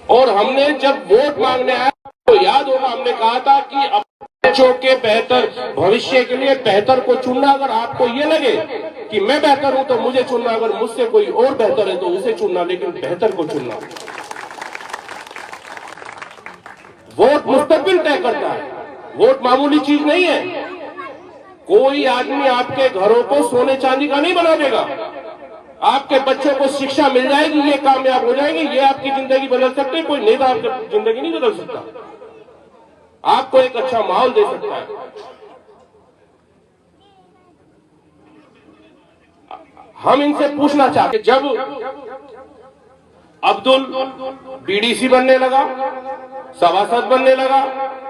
और हमने जब वोट मांगने आया तो याद होगा हमने कहा था कि अपने बच्चों के बेहतर भविष्य के लिए बेहतर को चुनना। अगर आपको ये लगे कि मैं बेहतर हूं तो मुझे चुनना, अगर मुझसे कोई और बेहतर है तो उसे चुनना, लेकिन बेहतर को चुनना। वोट मुस्तकबिल तय करता है, वोट मामूली चीज नहीं है। कोई आदमी आपके घरों को सोने चांदी का नहीं बना देगा। आपके बच्चों को शिक्षा मिल जाएगी, ये कामयाब हो जाएंगे, ये आपकी जिंदगी बदल सकते हैं। कोई नेता आपकी जिंदगी नहीं बदल सकता, आपको एक अच्छा माहौल दे सकता है। हम इनसे पूछना चाहते, जब अब्दुल बीडीसी बनने लगा, सभासद बनने लगा,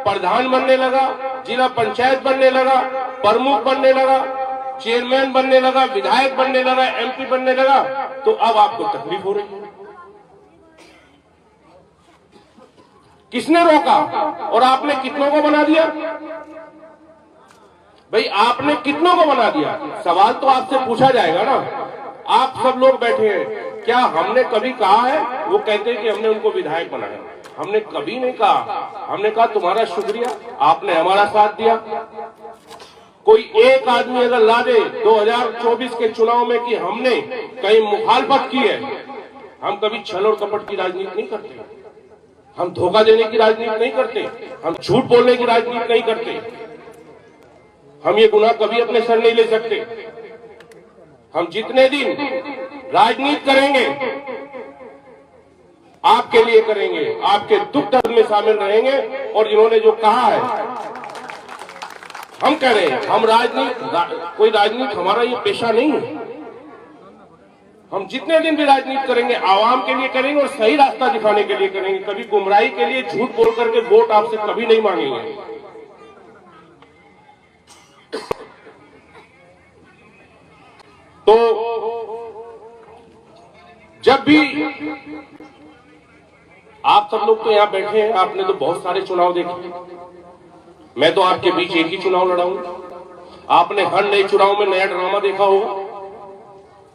प्रधान बनने लगा, जिला पंचायत बनने लगा, प्रमुख बनने लगा, चेयरमैन बनने लगा, विधायक बनने लगा, एमपी बनने लगा, तो अब आपको तकलीफ हो रही है। किसने रोका और आपने कितनों को बना दिया? भाई आपने कितनों को बना दिया? सवाल तो आपसे पूछा जाएगा ना। आप सब लोग बैठे हैं, क्या हमने कभी कहा है? वो कहते हैं कि हमने उनको विधायक बनाया। हमने कभी नहीं कहा। हमने कहा तुम्हारा शुक्रिया, आपने हमारा साथ दिया। कोई एक आदमी अगर ला दे 2024 के चुनाव में कि हमने कहीं मुखालफत की है, हम कभी छल और कपट की राजनीति नहीं करते, हम धोखा देने की राजनीति नहीं करते, हम झूठ बोलने की राजनीति नहीं करते, हम ये गुनाह कभी अपने सर नहीं ले सकते। हम जितने दिन राजनीति करेंगे आपके लिए करेंगे, आपके दुख दर्द में शामिल रहेंगे। और इन्होंने जो कहा है हम कह रहे हैं, हम राजनीति, कोई राजनीति हमारा ये पेशा नहीं है। हम जितने दिन भी राजनीति करेंगे आवाम के लिए करेंगे और सही रास्ता दिखाने के लिए करेंगे। कभी गुमराही के लिए झूठ बोल करके वोट आपसे कभी नहीं मांगेंगे। तो जब भी आप सब लोग तो यहां बैठे हैं, आपने तो बहुत सारे चुनाव देखे। मैं तो आपके बीच एक ही चुनाव लड़ा हूं। आपने हर नए चुनाव में नया ड्रामा देखा होगा,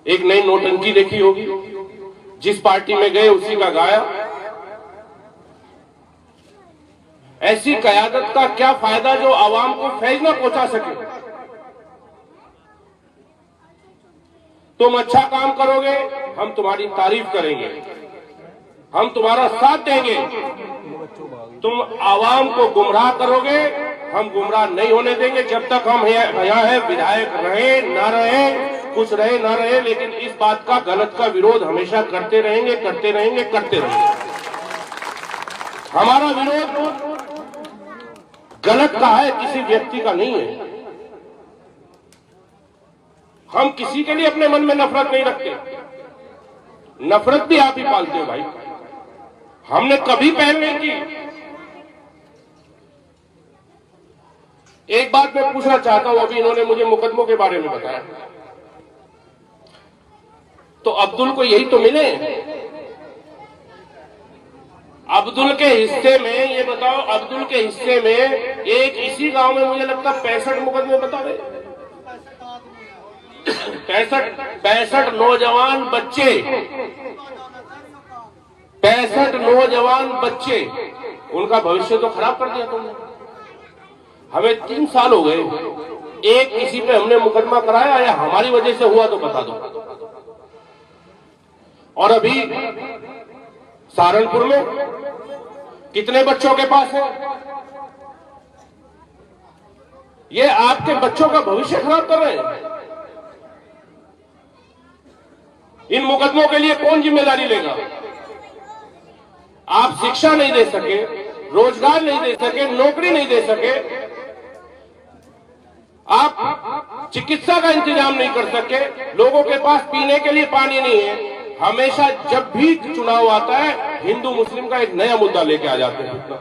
एक नई नौटंकी देखी होगी। जिस पार्टी में गए उसी का गाया। ऐसी कयादत का क्या फायदा जो आवाम को फैज ना पहुंचा सके। तुम अच्छा काम करोगे हम तुम्हारी तारीफ करेंगे, हम तुम्हारा साथ देंगे। तुम आवाम को गुमराह करोगे, हम गुमराह नहीं होने देंगे। जब तक हम यहाँ है, विधायक रहे ना रहे, कुछ रहे ना रहे, लेकिन इस बात का, गलत का विरोध हमेशा करते रहेंगे, करते रहेंगे, करते रहेंगे। हमारा विरोध गलत का है, किसी व्यक्ति का नहीं है। हम किसी के लिए अपने मन में नफरत नहीं रखते। नफरत भी आप ही पालते हो भाई, हमने कभी पहल नहीं की। एक बात मैं पूछना चाहता हूं, अभी इन्होंने मुझे मुकदमों के बारे में बताया, तो अब्दुल को यही तो मिले। अब्दुल के हिस्से में, ये बताओ, अब्दुल के हिस्से में एक इसी गांव में मुझे लगता 65 मुकदमे बता रहे। 65 नौजवान बच्चे, 65 नौजवान बच्चे, उनका भविष्य तो खराब कर दिया तुमने। हमें 3 साल हो गए, एक किसी पे हमने मुकदमा कराया या हमारी वजह से हुआ तो बता दो। और अभी सहारनपुर में कितने बच्चों के पास है? ये आपके बच्चों का भविष्य खराब कर रहे हैं। इन मुकदमों के लिए कौन जिम्मेदारी लेगा? आप शिक्षा नहीं दे सके, रोजगार नहीं दे सके, नौकरी नहीं दे सके, आप चिकित्सा का इंतजाम नहीं कर सके, लोगों के पास पीने के लिए पानी नहीं है। हमेशा जब भी चुनाव आता है हिंदू मुस्लिम का एक नया मुद्दा लेके आ जाते हैं।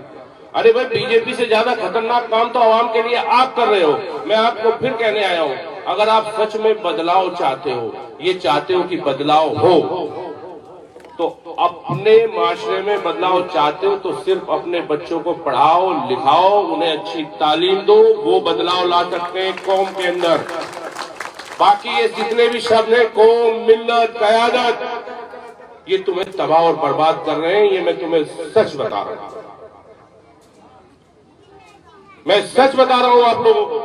अरे भाई, बीजेपी से ज्यादा खतरनाक काम तो आवाम के लिए आप कर रहे हो। मैं आपको फिर कहने आया हूं, अगर आप सच में बदलाव चाहते हो, ये चाहते हो कि बदलाव हो, तो अपने माशरे में बदलाव चाहते हो तो सिर्फ अपने बच्चों को पढ़ाओ, लिखाओ, उन्हें अच्छी तालीम दो, वो बदलाव ला सकते हैं कौम के अंदर। बाकी ये जितने भी शब्द हैं, कौम, मिल्लत, कयादत, ये तुम्हें तबाह और बर्बाद कर रहे हैं। ये मैं तुम्हें सच बता रहा हूं, मैं सच बता रहा हूं आप लोगों को।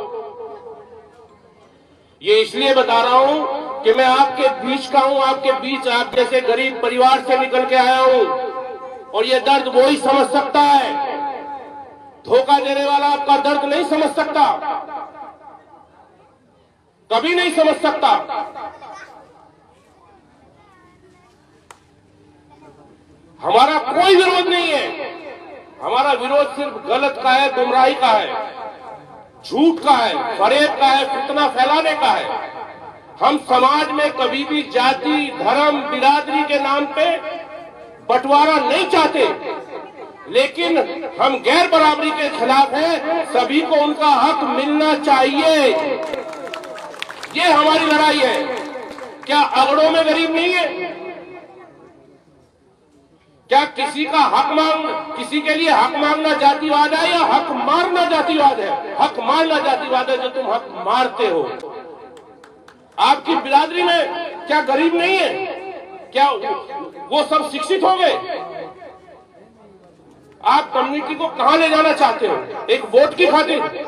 ये इसलिए बता रहा हूं कि मैं आपके बीच का हूं, आपके बीच आप जैसे गरीब परिवार से निकल के आया हूं, और ये दर्द वो ही समझ सकता है। धोखा देने वाला आपका दर्द नहीं समझ सकता, कभी नहीं समझ सकता। हमारा कोई विरोध नहीं है, हमारा विरोध सिर्फ गलत का है, गुमराही का है, झूठ का है, फरेब का है, फितना फैलाने का है। हम समाज में कभी भी जाति, धर्म, बिरादरी के नाम पे बंटवारा नहीं चाहते, लेकिन हम गैर बराबरी के खिलाफ हैं। सभी को उनका हक मिलना चाहिए, ये हमारी लड़ाई है। क्या अगड़ों में गरीब नहीं है? क्या किसी का हक किसी के लिए हक मांगना जातिवाद है या हक मारना जातिवाद है? हक मारना जातिवाद है जो तुम हक मारते हो। आपकी बिरादरी में क्या गरीब नहीं है? क्या वो सब शिक्षित हो गए? आप कम्युनिटी को कहां ले जाना चाहते हो? एक वोट की खातिर?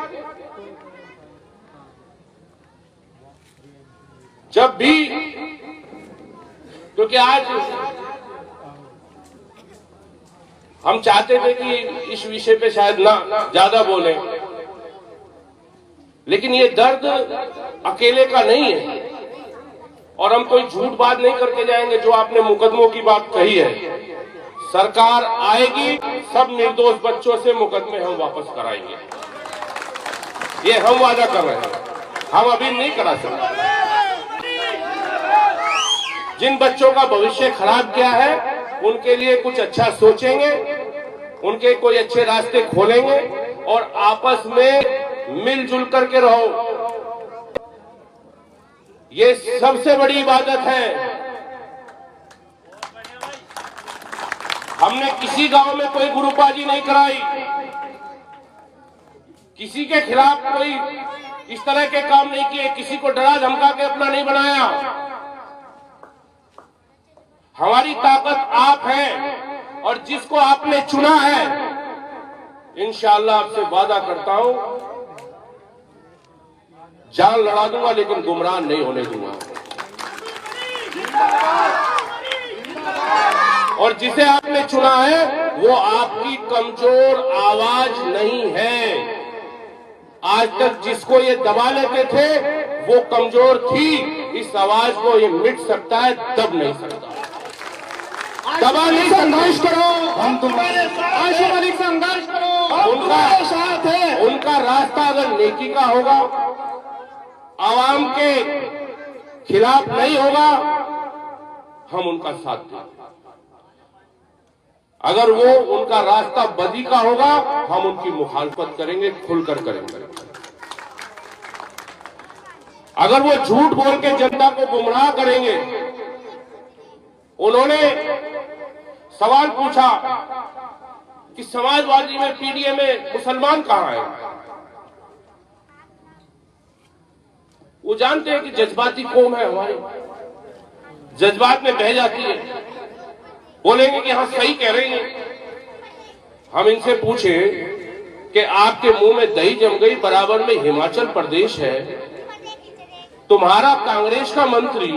जब भी, क्योंकि आज हम चाहते थे कि इस विषय पे शायद ना ज्यादा बोलें, लेकिन ये दर्द अकेले का नहीं है, और हम कोई झूठ बात नहीं करके जाएंगे। जो आपने मुकदमों की बात कही है, सरकार आएगी, सब निर्दोष बच्चों से मुकदमे हम वापस कराएंगे, ये हम वादा कर रहे हैं। हम अभी नहीं करा सकते। जिन बच्चों का भविष्य खराब किया है उनके लिए कुछ अच्छा सोचेंगे, उनके कोई अच्छे रास्ते खोलेंगे, और आपस में मिलजुल करके रहो। ये सबसे बड़ी इबादत है। हमने किसी गांव में कोई गुरुबाजी नहीं कराई, किसी के खिलाफ कोई इस तरह के काम नहीं किए, किसी को डरा धमका के अपना नहीं बनाया। हमारी ताकत आप हैं, और जिसको आपने चुना है, इंशाअल्लाह आपसे वादा करता हूं, जान लड़ा दूंगा लेकिन गुमराह नहीं होने दूंगा। और जिसे आपने चुना है वो आपकी कमजोर आवाज नहीं है। आज तक जिसको ये दबा लेते थे वो कमजोर थी। इस आवाज को ये मिट सकता है, दब नहीं सकता। दबा नहीं, संघर्ष करो, हम तुम्हारे साथ, संघर्ष करो, उनका साथ है। उनका रास्ता अगर नेकी का होगा, आवाम के खिलाफ नहीं होगा, हम उनका साथ दें। अगर वो उनका रास्ता बदी का होगा, हम उनकी मुखालफत करेंगे, खुलकर करेंगे। अगर वो झूठ बोल के जनता को गुमराह करेंगे, उन्होंने सवाल पूछा कि समाजवादी में, पीडीए में मुसलमान कहां है? वो जानते हैं कि जज्बाती कौम है हमारी, जज्बात में बह जाती है, बोलेंगे कि हाँ सही कह रही है। हम इनसे पूछे कि आपके मुंह में दही जम गई, बराबर में हिमाचल प्रदेश है, तुम्हारा कांग्रेस का मंत्री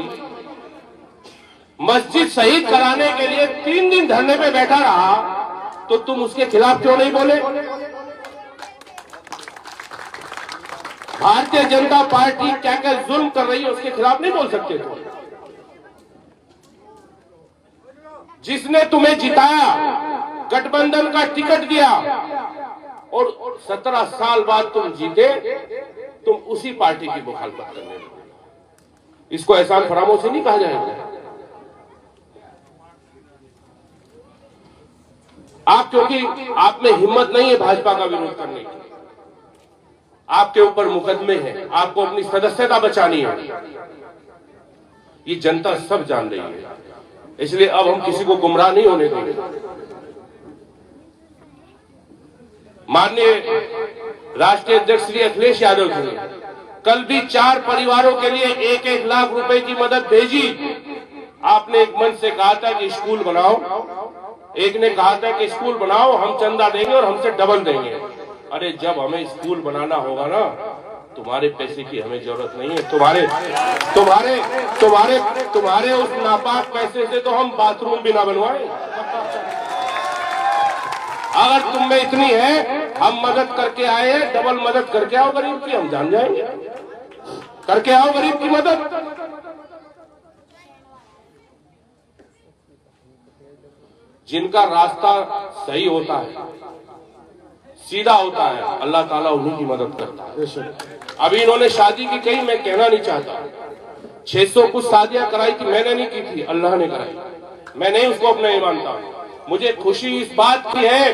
मस्जिद शहीद कराने के लिए 3 दिन धरने पे बैठा रहा, तो तुम उसके खिलाफ क्यों नहीं बोले? भारतीय जनता पार्टी क्या क्या जुल्म कर रही है उसके खिलाफ नहीं बोल सकते तुम? जिसने तुम्हें जिताया, गठबंधन का टिकट दिया, और 17 साल बाद तुम जीते, तुम उसी पार्टी की मुखालफत करने लगे। इसको एहसान फरामोशी नहीं कहा जाएगा। आप, क्योंकि आप में हिम्मत नहीं है भाजपा का विरोध करने की, आपके ऊपर मुकदमे हैं, आपको अपनी सदस्यता बचानी है, ये जनता सब जान रही है। इसलिए अब हम किसी को गुमराह नहीं होने देंगे। माननीय राष्ट्रीय अध्यक्ष श्री अखिलेश यादव जी ने कल भी 4 परिवारों के लिए 1-1 लाख रुपए की मदद भेजी। आपने एक मंच से कहा था कि स्कूल बनाओ, एक ने कहा था कि स्कूल बनाओ, हम चंदा देंगे और हमसे डबल देंगे। अरे जब हमें स्कूल बनाना होगा ना, तुम्हारे पैसे की हमें जरूरत नहीं है। तुम्हारे उस नापाक पैसे से तो हम बाथरूम भी ना बनवाएं। अगर तुम में इतनी है, हम मदद करके आए हैं, डबल मदद करके आओ गरीब की, हम जान जाएंगे। करके आओ गरीब की मदद। जिनका रास्ता सही होता है, सीधा होता है, अल्लाह ताला उन्हीं की मदद करता है। अभी इन्होंने शादी की कही, मैं कहना नहीं चाहता, 600 कुछ शादियां कराई थी, मैंने नहीं की थी, अल्लाह ने कराई। मैं नहीं उसको अपना नहीं मानता। मुझे खुशी इस बात की है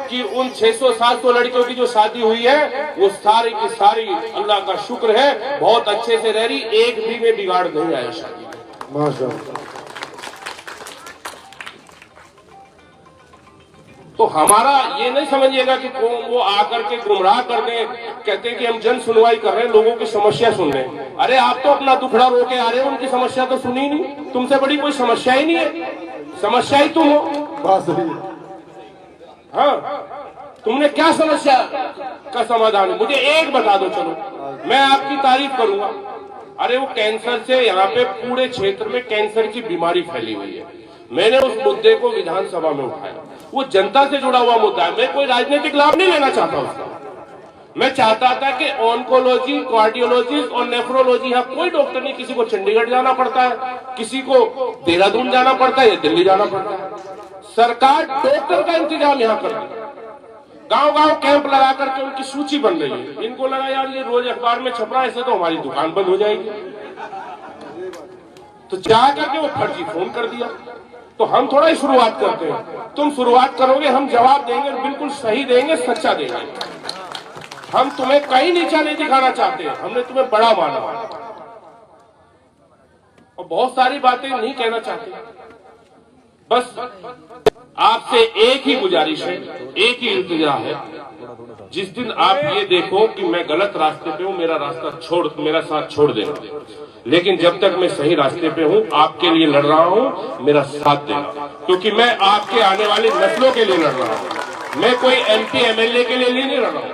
कि उन 600-700 लड़कियों की जो शादी हुई है, वो सारी की सारी अल्लाह का शुक्र है, बहुत अच्छे से रह रही, एक भी में बिगाड़ नहीं आया शादी। माशाअल्लाह। तो हमारा ये नहीं समझिएगा कि वो आकर के गुमराह कर दे, कहते हैं कि हम जन सुनवाई कर रहे हैं, लोगों की समस्या सुन रहे हैं। अरे आप तो अपना दुखड़ा रो के आ रहे हो, उनकी समस्या तो सुनी नहीं। तुमसे बड़ी कोई समस्या ही नहीं है, समस्या ही तुम हो। हाँ, तुमने क्या समस्या का समाधान है, मुझे एक बता दो, चलो मैं आपकी तारीफ करूंगा। अरे वो कैंसर से यहाँ पे पूरे क्षेत्र में कैंसर की बीमारी फैली हुई है। मैंने उस मुद्दे को विधानसभा में उठाया। वो जनता से जुड़ा हुआ मुद्दा है, मैं कोई राजनीतिक लाभ नहीं लेना चाहता उसका। मैं चाहता था कि ऑन्कोलॉजी, कार्डियोलॉजिस्ट और नेफ्रोलॉजी, यहाँ कोई डॉक्टर नहीं, किसी को चंडीगढ़ जाना पड़ता है, किसी को देहरादून जाना पड़ता है या दिल्ली जाना पड़ता है। सरकार डॉक्टर का इंतजाम यहाँ कर रही है, गांव-गांव कैंप लगा करके उनकी सूची बन रही है। इनको लगा यार ये रोज अखबार में छप रहा है, ऐसे तो हमारी दुकान बंद हो जाएगी, तो जा करके वो फर्जी फोन कर दिया। तो हम थोड़ा ही शुरुआत करते हैं, तुम शुरुआत करोगे, हम जवाब देंगे, बिल्कुल सही देंगे, सच्चा देंगे। हम तुम्हें कहीं नीचा नहीं दिखाना चाहते, हमने तुम्हें बड़ा माना और बहुत सारी बातें नहीं कहना चाहते। बस आपसे एक ही गुजारिश है, एक ही इल्तिजा है, जिस दिन आप ये देखो कि मैं गलत रास्ते पे हूं, मेरा साथ छोड़ देना। लेकिन जब तक मैं सही रास्ते पे हूं, आपके लिए लड़ रहा हूं, मेरा साथ देना, क्योंकि मैं आपके आने वाली नस्लों के लिए लड़ रहा हूं। मैं कोई MP MLA के लिए नहीं लड़ रहा हूं,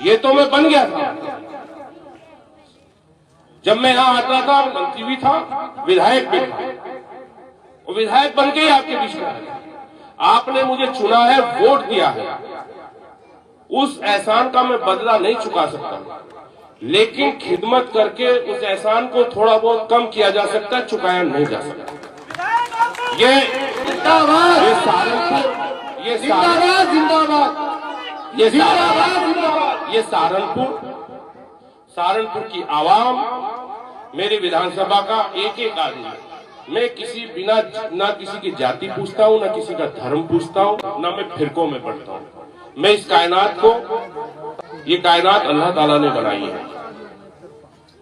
ये तो मैं बन गया था। जब मैं यहां आता था, मंत्री भी था, विधायक भी था, और विधायक बन के ही आपके बीच में आया। आपने मुझे चुना है, वोट दिया है, उस एहसान का मैं बदला नहीं चुका सकता, लेकिन खिदमत करके उस एहसान को थोड़ा बहुत कम किया जा सकता है, चुकाया नहीं जा सकता। ये सहारनपुर की आवाम, मेरी विधानसभा का एक एक आदमी। मैं ना किसी की जाति पूछता हूँ, ना किसी का धर्म पूछता हूँ, ना मैं फिरकों में पढ़ता हूँ। मैं इस कायनात को, ये कायनात अल्लाह ताला ने बनाई है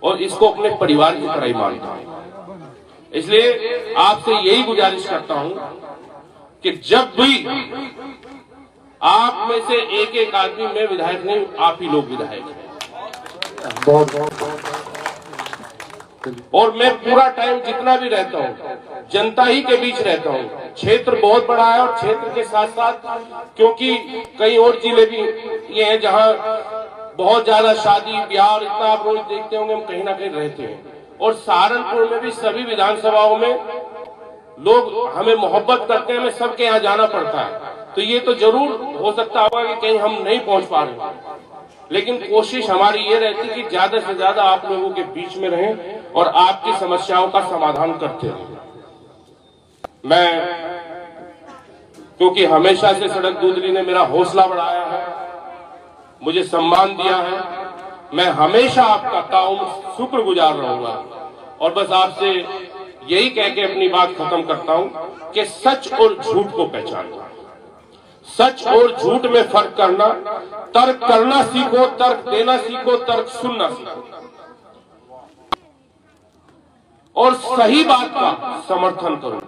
और इसको अपने परिवार की तरह ही मानता हूँ। इसलिए आपसे यही गुजारिश करता हूं कि जब भी आप में से एक एक आदमी, मैं विधायक नहीं, आप ही लोग विधायक हैं, और मैं पूरा टाइम जितना भी रहता हूँ जनता ही के बीच रहता हूँ। क्षेत्र बहुत बड़ा है और क्षेत्र के साथ साथ, क्योंकि कई और जिले भी ये हैं जहाँ बहुत ज्यादा शादी ब्याह, इतना आप रोज देखते होंगे, हम कहीं ना कहीं रहते हैं। और सहारनपुर में भी सभी विधानसभाओं में लोग हमें मोहब्बत करते हैं, हमें सबके यहाँ जाना पड़ता है। तो ये तो जरूर हो सकता होगा कि कहीं हम नहीं पहुंच पा रहे, लेकिन कोशिश हमारी ये रहती है कि ज्यादा से ज्यादा आप लोगों के बीच में रहें और आपकी समस्याओं का समाधान करते रहें। मैं, क्योंकि हमेशा से सड़क दूधरी ने मेरा हौसला बढ़ाया है, मुझे सम्मान दिया है, मैं हमेशा आपका ताउम्र शुक्रगुजार रहूंगा। और बस आपसे यही कह के अपनी बात खत्म करता हूं कि सच और झूठ को पहचानना, सच और झूठ में फर्क करना, तर्क करना सीखो, तर्क देना सीखो, तर्क सुनना सीखो, और सही बात का समर्थन करो।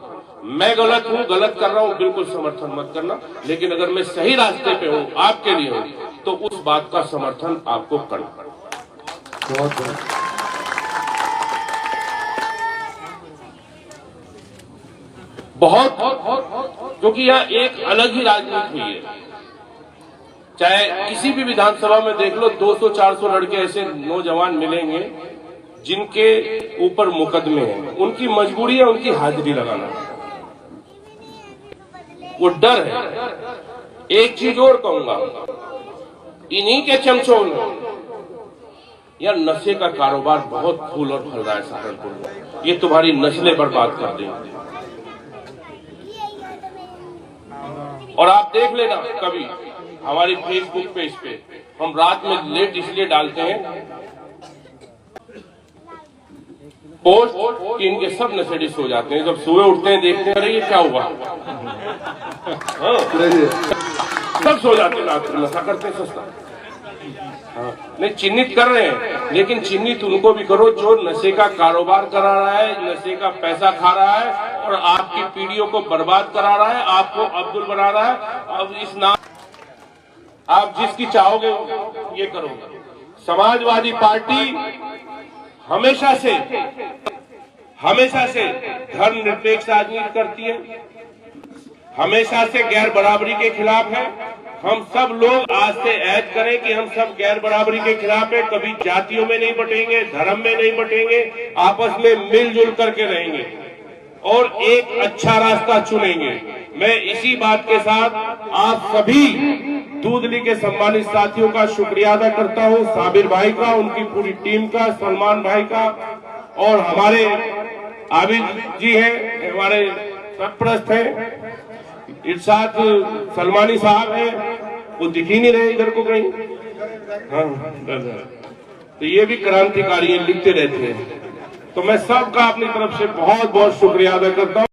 मैं गलत हूं, गलत कर रहा हूं, बिल्कुल समर्थन मत करना, लेकिन अगर मैं सही रास्ते पे हूं, आपके लिए हूं, तो उस बात का समर्थन आपको करना पड़ेगा। बहुत, क्योंकि यहाँ एक अलग ही राजनीति हुई है। चाहे किसी भी विधानसभा में देख लो, 200-400 लड़के ऐसे नौजवान मिलेंगे जिनके ऊपर मुकदमे हैं, उनकी मजबूरी है उनकी हाजिरी लगाना, वो डर है। एक चीज और कहूंगा, इन्हीं के चमचों में यार नशे का कारोबार बहुत फूल और फल रहा है सहारनपुर में। ये तुम्हारी नस्लें बर्बाद कर देंगे। और आप देख लेना कभी हमारी फेसबुक पेज पे हम रात में लेट इसलिए डालते हैं पोस्ट कि इनके सब नशेड़ी सो जाते हैं। जब सुबह उठते हैं देखते हैं अरे ये क्या हुआ, हाँ सब सो जाते हैं, रात को नशा करते हैं सस्ता। हाँ नहीं, चिन्हित कर रहे हैं, लेकिन चिन्हित उनको भी करो जो नशे का कारोबार करा रहा है, नशे का पैसा खा रहा है और आपकी पीढ़ियों को बर्बाद करा रहा है, आपको अब्दुल बना रहा है। अब इस नाम आप जिसकी चाहोगे ये करोगे। समाजवादी पार्टी हमेशा से धर्मनिरपेक्ष राजनीति करती है, हमेशा से गैर बराबरी के खिलाफ है। हम सब लोग आज से ऐद करें कि हम सब गैर बराबरी के खिलाफ हैं, कभी जातियों में नहीं बटेंगे, धर्म में नहीं बटेंगे, आपस में मिलजुल करके रहेंगे और एक अच्छा रास्ता चुनेंगे। मैं इसी बात के साथ आप सभी दूधली के सम्मानित साथियों का शुक्रिया अदा करता हूं, साबिर भाई का, उनकी पूरी टीम का, सलमान भाई का, और हमारे आबिद जी हैं, हमारे सरप्रस्त हैं, इरशाद सलमानी साहब हैं, वो दिख ही नहीं रहे इधर को कहीं। हाँ तो ये भी क्रांतिकारी हैं, लिखते रहते हैं। तो मैं सबका अपनी तरफ से बहुत बहुत शुक्रिया अदा करता हूँ।